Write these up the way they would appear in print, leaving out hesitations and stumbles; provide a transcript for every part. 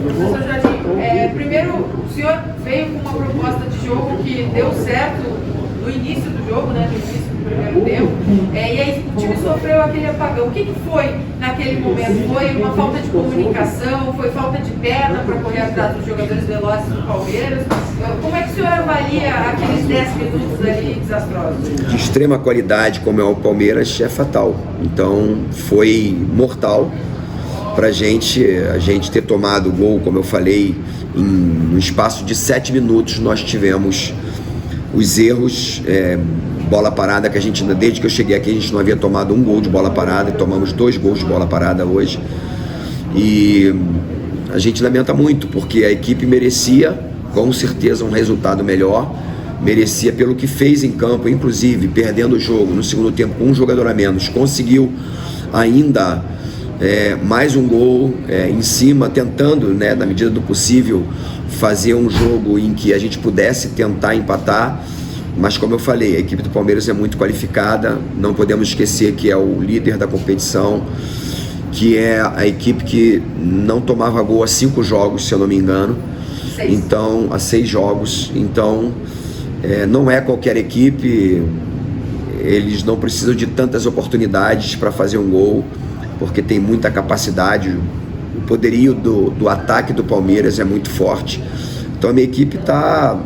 Professor Jardim, primeiro, o senhor veio com uma proposta de jogo que deu certo no início do jogo, né, no início do primeiro tempo, e aí o time sofreu aquele apagão. O que foi naquele momento? Foi uma falta de comunicação? Foi falta de perna para correr atrás dos jogadores velozes do Palmeiras? Como é que o senhor avalia aqueles 10 minutos ali desastrosos? De extrema qualidade, como é o Palmeiras, é fatal. Então, foi mortal para a gente ter tomado o gol, como eu falei, em um espaço de 7 minutos nós tivemos os erros, bola parada, que a gente, desde que eu cheguei aqui, a gente não havia tomado um gol de bola parada, e tomamos 2 gols de bola parada hoje, e a gente lamenta muito, porque a equipe merecia, com certeza, um resultado melhor, merecia pelo que fez em campo, inclusive perdendo o jogo no segundo tempo com um jogador a menos, conseguiu ainda mais um gol em cima, tentando, né, na medida do possível, fazer um jogo em que a gente pudesse tentar empatar, mas como eu falei, a equipe do Palmeiras é muito qualificada, não podemos esquecer que é o líder da competição, que é a equipe que não tomava gol há 5 jogos, se eu não me engano, então, há 6 jogos, então não é qualquer equipe, eles não precisam de tantas oportunidades para fazer um gol, porque tem muita capacidade, o poderio do ataque do Palmeiras é muito forte. Então a minha equipe tá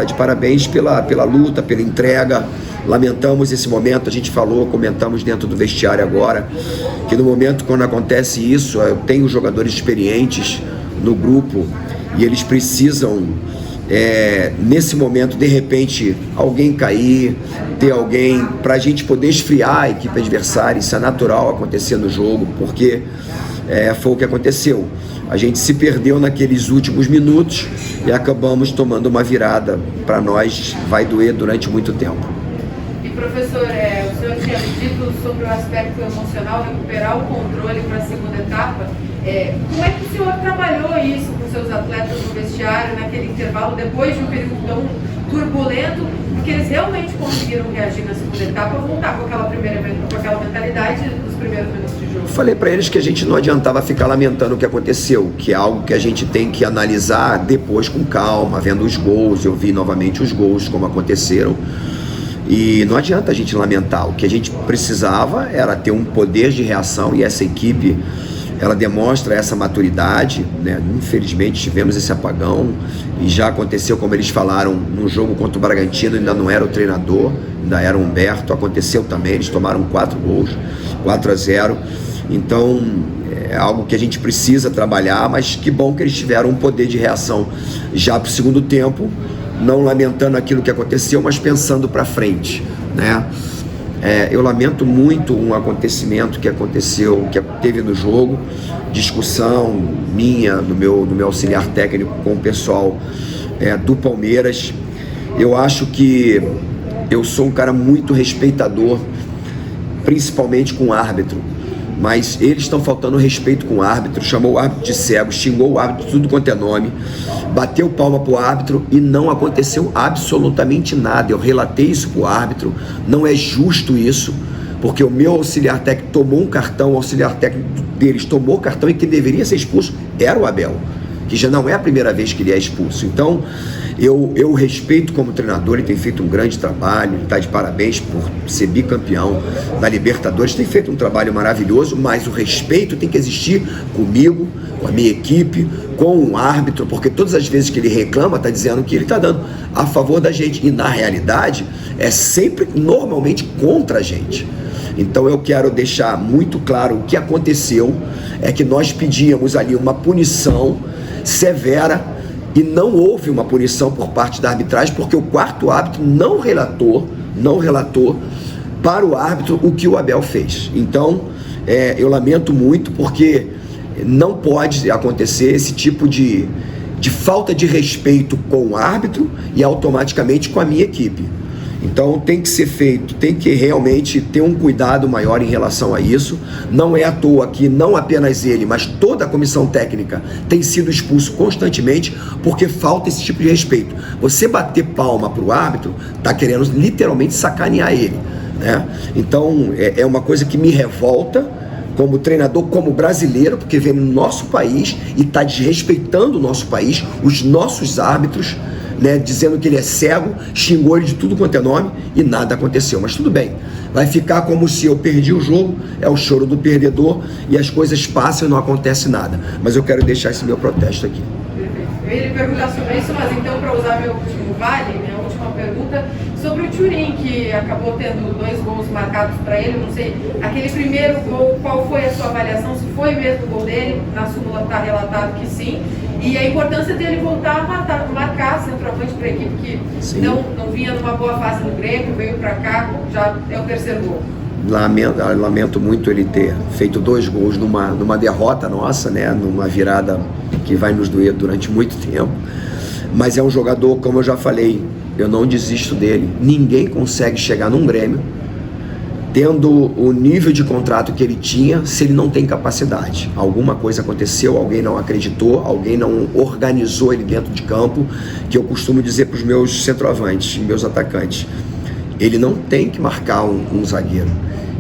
de parabéns pela luta, pela entrega. Lamentamos esse momento, a gente comentamos dentro do vestiário agora, que no momento quando acontece isso, eu tenho jogadores experientes no grupo e eles precisam, nesse momento, de repente, alguém cair, ter alguém para a gente poder esfriar a equipe adversária. Isso é natural acontecer no jogo, porque foi o que aconteceu. A gente se perdeu naqueles últimos minutos e acabamos tomando uma virada. Para nós vai doer durante muito tempo. E professor, o senhor tinha dito sobre o aspecto emocional, recuperar o controle para a segunda etapa. Como é que o senhor trabalhou isso com seus atletas no vestiário, naquele intervalo, depois de um período tão turbulento, porque eles realmente conseguiram reagir na segunda etapa, voltar com aquela mentalidade dos primeiros minutos de jogo? Falei para eles que a gente não adiantava ficar lamentando o que aconteceu, que é algo que a gente tem que analisar depois com calma, vendo os gols. Eu vi novamente os gols como aconteceram. E não adianta a gente lamentar, o que a gente precisava era ter um poder de reação, e essa equipe, ela demonstra essa maturidade, né? Infelizmente tivemos esse apagão e já aconteceu, como eles falaram, no jogo contra o Bragantino, ainda não era o treinador, ainda era o Humberto, aconteceu também, eles tomaram 4 gols, 4-0, então é algo que a gente precisa trabalhar, mas que bom que eles tiveram um poder de reação já para o segundo tempo, não lamentando aquilo que aconteceu, mas pensando para frente, né? Eu lamento muito um acontecimento que aconteceu, que teve no jogo, discussão minha, do meu auxiliar técnico com o pessoal do Palmeiras. Eu acho que eu sou um cara muito respeitador, principalmente com o árbitro, mas eles estão faltando respeito com o árbitro, chamou o árbitro de cego, xingou o árbitro, tudo quanto é nome, bateu palma pro árbitro e não aconteceu absolutamente nada. Eu relatei isso pro árbitro, não é justo isso, porque o meu auxiliar técnico tomou um cartão, o auxiliar técnico deles tomou cartão, e quem deveria ser expulso era o Abel, que já não é a primeira vez que ele é expulso. Então eu respeito como treinador, ele tem feito um grande trabalho, ele está de parabéns por ser bicampeão da Libertadores, tem feito um trabalho maravilhoso, mas o respeito tem que existir comigo, com a minha equipe, com o árbitro, porque todas as vezes que ele reclama, está dizendo que ele está dando a favor da gente, e na realidade é sempre, normalmente, contra a gente. Então eu quero deixar muito claro o que aconteceu, é que nós pedíamos ali uma punição severa, e não houve uma punição por parte da arbitragem, porque o quarto árbitro não relatou para o árbitro o que o Abel fez. Então eu lamento muito, porque não pode acontecer esse tipo de falta de respeito com o árbitro e automaticamente com a minha equipe. Então tem que ser feito, tem que realmente ter um cuidado maior em relação a isso. Não é à toa que não apenas ele, mas toda a comissão técnica tem sido expulso constantemente, porque falta esse tipo de respeito. Você bater palma para o árbitro, está querendo literalmente sacanear ele, né? Então é uma coisa que me revolta, como treinador, como brasileiro, porque vem no nosso país e está desrespeitando o nosso país, os nossos árbitros, né, dizendo que ele é cego, xingou ele de tudo quanto é nome e nada aconteceu. Mas tudo bem, vai ficar como se eu perdi o jogo, é o choro do perdedor e as coisas passam e não acontece nada. Mas eu quero deixar esse meu protesto aqui. Eu ia lhe perguntar sobre isso, mas então, para usar meu último vale, minha última pergunta, sobre o Thurin, que acabou tendo 2 gols marcados para ele, não sei, aquele primeiro gol, qual foi a sua avaliação? Se foi mesmo o gol dele? Na súmula está relatado que sim. E a importância dele voltar a marcar centroavante para a equipe que não vinha numa boa fase no Grêmio, veio para cá, já é o 3º gol. Lamento muito ele ter feito 2 gols numa derrota nossa, né? Numa virada que vai nos doer durante muito tempo. Mas é um jogador, como eu já falei, eu não desisto dele. Ninguém consegue chegar num Grêmio tendo o nível de contrato que ele tinha, se ele não tem capacidade. Alguma coisa aconteceu, alguém não acreditou, alguém não organizou ele dentro de campo, que eu costumo dizer para os meus centroavantes, meus atacantes. Ele não tem que marcar um zagueiro.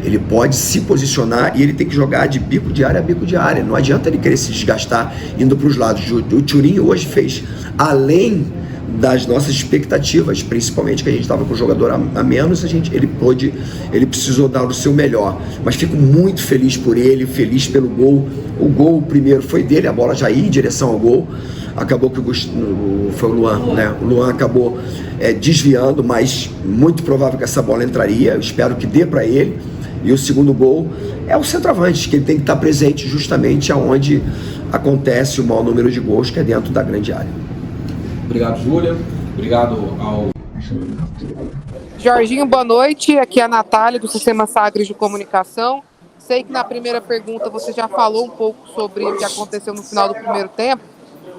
Ele pode se posicionar e ele tem que jogar de bico de área a bico de área. Não adianta ele querer se desgastar indo para os lados. O Thurin hoje fez além das nossas expectativas, principalmente que a gente estava com o jogador a menos, ele precisou dar o seu melhor. Mas fico muito feliz por ele, feliz pelo gol. O gol primeiro foi dele, a bola já ia em direção ao gol. Acabou que foi o Luan, né? O Luan acabou desviando, mas muito provável que essa bola entraria. Eu espero que dê para ele. E o segundo gol é o centroavante, que ele tem que estar presente justamente aonde acontece o maior número de gols, que é dentro da grande área. Obrigado, Júlia. Obrigado ao... Jorginho, boa noite. Aqui é a Natália, do Sistema Sagres de Comunicação. Sei que na primeira pergunta você já falou um pouco sobre o que aconteceu no final do primeiro tempo,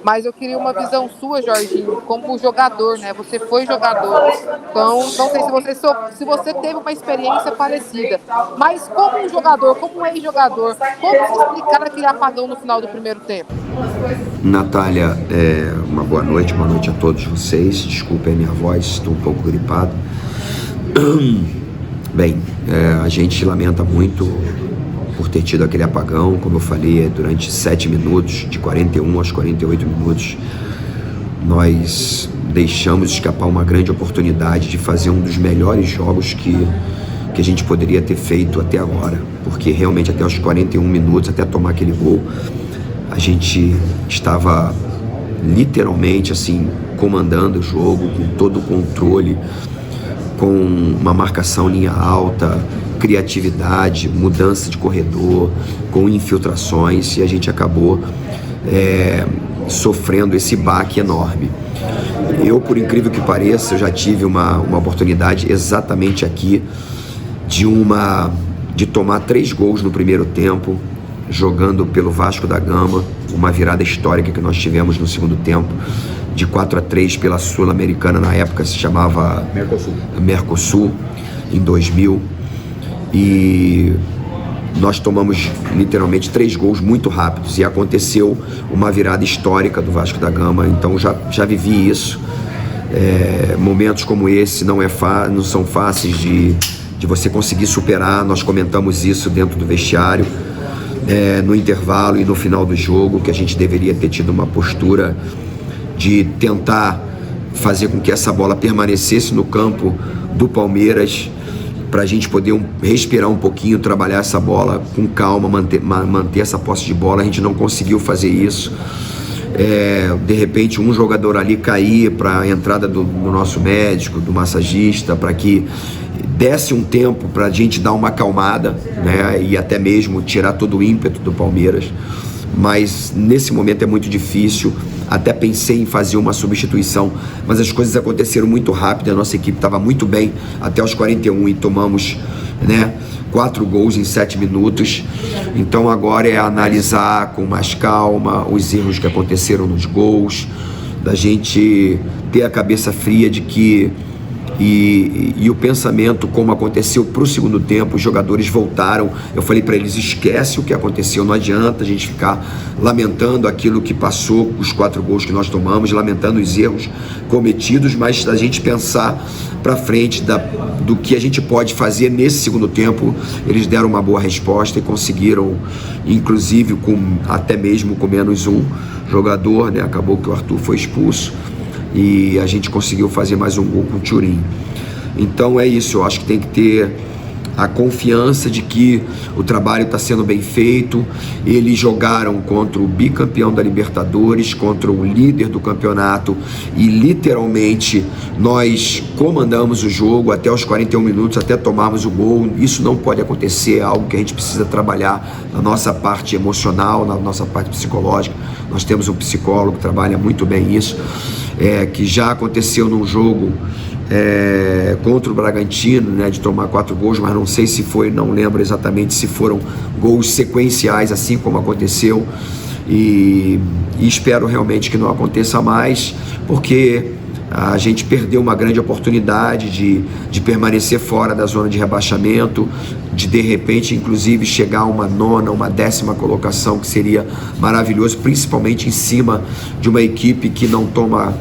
mas eu queria uma visão sua, Jorginho, como jogador, né? Você foi jogador, então não sei se você teve uma experiência parecida, mas como um jogador, como um ex-jogador, como se explicar aquele apagão no final do primeiro tempo? Natália, uma boa noite a todos vocês. Desculpem a minha voz, estou um pouco gripado. Bem, a gente lamenta muito por ter tido aquele apagão, como eu falei, durante 7 minutos, de 41 aos 48 minutos, nós deixamos escapar uma grande oportunidade de fazer um dos melhores jogos que a gente poderia ter feito até agora, porque realmente até os 41 minutos, até tomar aquele gol, a gente estava literalmente assim, comandando o jogo, com todo o controle, com uma marcação linha alta, criatividade, mudança de corredor, com infiltrações, e a gente acabou sofrendo esse baque enorme. Eu, por incrível que pareça, eu já tive uma oportunidade exatamente aqui de tomar 3 gols no primeiro tempo, jogando pelo Vasco da Gama, uma virada histórica que nós tivemos no segundo tempo, de 4-3 pela Sul-Americana, na época se chamava Mercosul, em 2000, e nós tomamos literalmente 3 gols muito rápidos, e aconteceu uma virada histórica do Vasco da Gama. Então já vivi isso. Momentos como esse não são fáceis de você conseguir superar. Nós comentamos isso dentro do vestiário, no intervalo e no final do jogo, que a gente deveria ter tido uma postura de tentar fazer com que essa bola permanecesse no campo do Palmeiras, para a gente poder respirar um pouquinho, trabalhar essa bola com calma, manter essa posse de bola. A gente não conseguiu fazer isso. De repente um jogador ali cair para a entrada do nosso médico, do massagista, para que desse um tempo para a gente dar uma acalmada, né, e até mesmo tirar todo o ímpeto do Palmeiras. Mas nesse momento é muito difícil. Até pensei em fazer uma substituição, mas as coisas aconteceram muito rápido. A nossa equipe estava muito bem até os 41 e tomamos, 4 gols em 7 minutos. Então agora é analisar com mais calma os erros que aconteceram nos gols, da gente ter a cabeça fria de que E o pensamento, como aconteceu para o segundo tempo, os jogadores voltaram. Eu falei para eles: esquece o que aconteceu, não adianta a gente ficar lamentando aquilo que passou, os 4 gols que nós tomamos, lamentando os erros cometidos, mas a gente pensar para frente do que a gente pode fazer nesse segundo tempo. Eles deram uma boa resposta e conseguiram, inclusive até mesmo com menos um jogador, né? Acabou que o Arthur foi expulso e a gente conseguiu fazer mais um gol com o Thuram. Então é isso, eu acho que tem que ter a confiança de que o trabalho está sendo bem feito. Eles jogaram contra o bicampeão da Libertadores, contra o líder do campeonato, e literalmente nós comandamos o jogo até os 41 minutos, até tomarmos o gol. Isso não pode acontecer, é algo que a gente precisa trabalhar na nossa parte emocional, na nossa parte psicológica. Nós temos um psicólogo que trabalha muito bem isso, que já aconteceu num jogo contra o Bragantino, né, de tomar 4 gols, mas não sei se foi, não lembro exatamente se foram gols sequenciais, assim como aconteceu, e espero realmente que não aconteça mais, porque a gente perdeu uma grande oportunidade de permanecer fora da zona de rebaixamento, de repente inclusive chegar a uma 9ª, uma 10ª colocação, que seria maravilhoso, principalmente em cima de uma equipe que não toma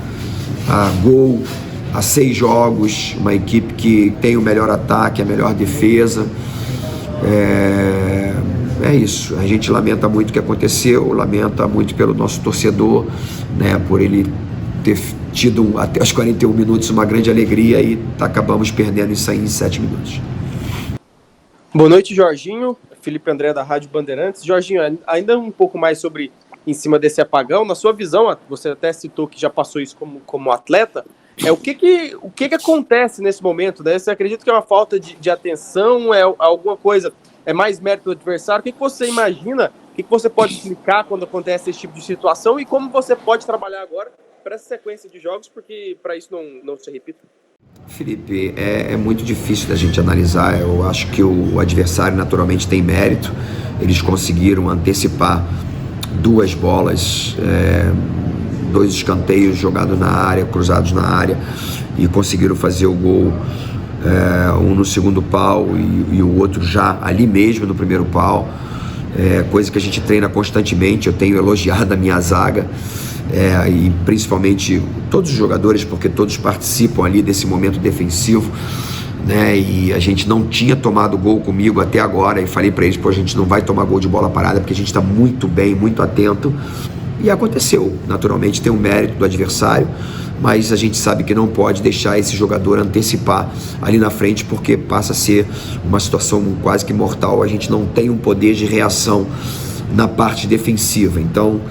gol há 6 jogos, uma equipe que tem o melhor ataque, a melhor defesa. É isso, a gente lamenta muito o que aconteceu, lamenta muito pelo nosso torcedor, né, por ele ter tido até os 41 minutos uma grande alegria, e acabamos perdendo isso aí em 7 minutos. Boa noite, Jorginho. Felipe André, da Rádio Bandeirantes. Jorginho, ainda um pouco mais sobre, em cima desse apagão, na sua visão, você até citou que já passou isso como atleta, o que acontece nesse momento, né? Você acredita que é uma falta de atenção, é alguma coisa, é mais mérito do adversário? O que você imagina, o que você pode explicar quando acontece esse tipo de situação, e como você pode trabalhar agora para essa sequência de jogos, porque para isso não se repita? Felipe, é muito difícil da gente analisar. Eu acho que o adversário naturalmente tem mérito. Eles conseguiram antecipar 2 bolas, 2 escanteios jogados na área, cruzados na área, e conseguiram fazer o gol, um no segundo pau e o outro já ali mesmo no primeiro pau, coisa que a gente treina constantemente. Eu tenho elogiado a minha zaga, e principalmente todos os jogadores, porque todos participam ali desse momento defensivo, né? E a gente não tinha tomado gol comigo até agora, e falei para eles: a gente não vai tomar gol de bola parada, porque a gente está muito bem, muito atento. E aconteceu, naturalmente tem o mérito do adversário, mas a gente sabe que não pode deixar esse jogador antecipar ali na frente, porque passa a ser uma situação quase que mortal. A gente não tem um poder de reação na parte defensiva. Então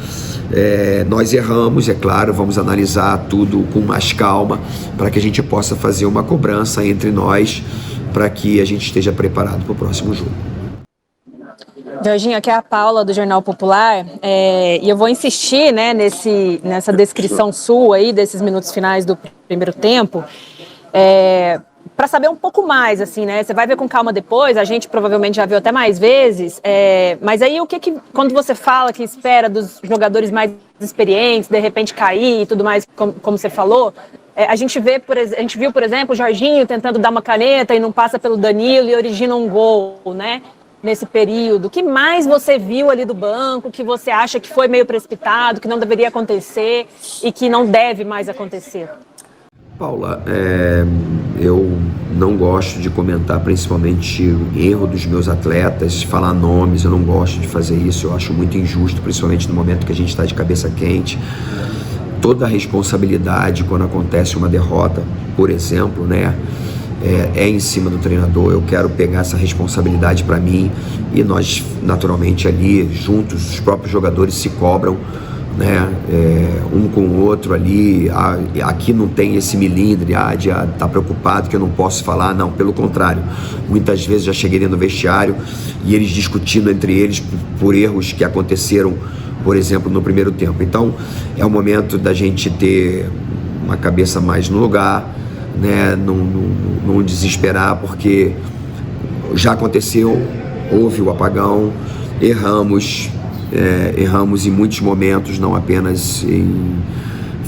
nós erramos, é claro, vamos analisar tudo com mais calma, para que a gente possa fazer uma cobrança entre nós, para que a gente esteja preparado para o próximo jogo. Jorginho, aqui é a Paula, do Jornal Popular, e eu vou insistir, né, nessa descrição sua aí, desses minutos finais do primeiro tempo, para saber um pouco mais, assim, né? Você vai ver com calma depois, a gente provavelmente já viu até mais vezes, mas aí quando você fala que espera dos jogadores mais experientes, de repente cair e tudo mais, como você falou, a gente viu, por exemplo, o Jorginho tentando dar uma caneta e não passa pelo Danilo e origina um gol, né? Nesse período. O que mais você viu ali do banco, que você acha que foi meio precipitado, que não deveria acontecer e que não deve mais acontecer? Paula, eu não gosto de comentar principalmente o erro dos meus atletas, falar nomes, eu não gosto de fazer isso, eu acho muito injusto, principalmente no momento que a gente está de cabeça quente. Toda a responsabilidade quando acontece uma derrota, por exemplo, né, em cima do treinador. Eu quero pegar essa responsabilidade para mim, e nós naturalmente ali juntos, os próprios jogadores se cobram, né, um com o outro ali. Aqui não tem esse milindre de tá preocupado que eu não posso falar, não, pelo contrário, muitas vezes já cheguei dentro do vestiário e eles discutindo entre eles por erros que aconteceram, por exemplo, no primeiro tempo. Então é o momento da gente ter uma cabeça mais no lugar, né, não desesperar, porque já aconteceu, houve o apagão, erramos em muitos momentos, não apenas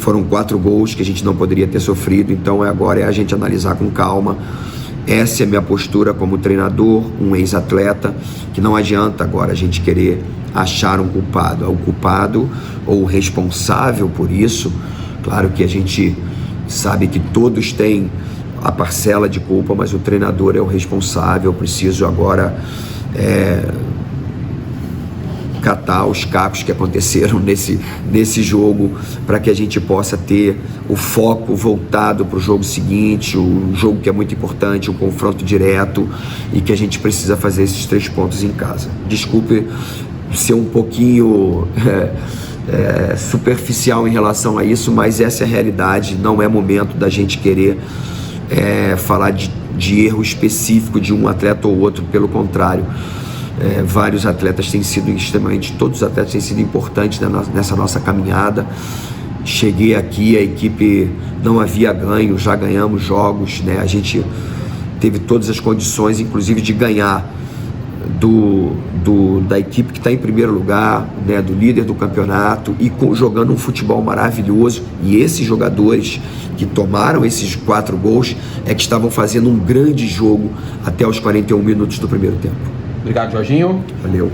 foram 4 gols que a gente não poderia ter sofrido, então agora é a gente analisar com calma. Essa é a minha postura como treinador, um ex-atleta, que não adianta agora a gente querer achar um culpado. O culpado ou o responsável por isso, claro que a gente sabe que todos têm a parcela de culpa, mas o treinador é o responsável. Eu preciso agora catar os cacos que aconteceram nesse jogo, para que a gente possa ter o foco voltado para o jogo seguinte, o jogo que é muito importante, o confronto direto, e que a gente precisa fazer esses 3 pontos em casa. Desculpe ser um pouquinho superficial em relação a isso, mas essa é a realidade. Não é momento da gente querer falar de erro específico de um atleta ou outro, pelo contrário. Vários atletas têm sido todos os atletas têm sido importantes nessa nossa caminhada. Cheguei aqui, a equipe não havia ganho, já ganhamos jogos, né? A gente teve todas as condições, inclusive de ganhar da equipe que está em primeiro lugar, né? Do líder do campeonato, e jogando um futebol maravilhoso. E esses jogadores que tomaram esses 4 gols que estavam fazendo um grande jogo até os 41 minutos do primeiro tempo. Obrigado, Jorginho. Valeu.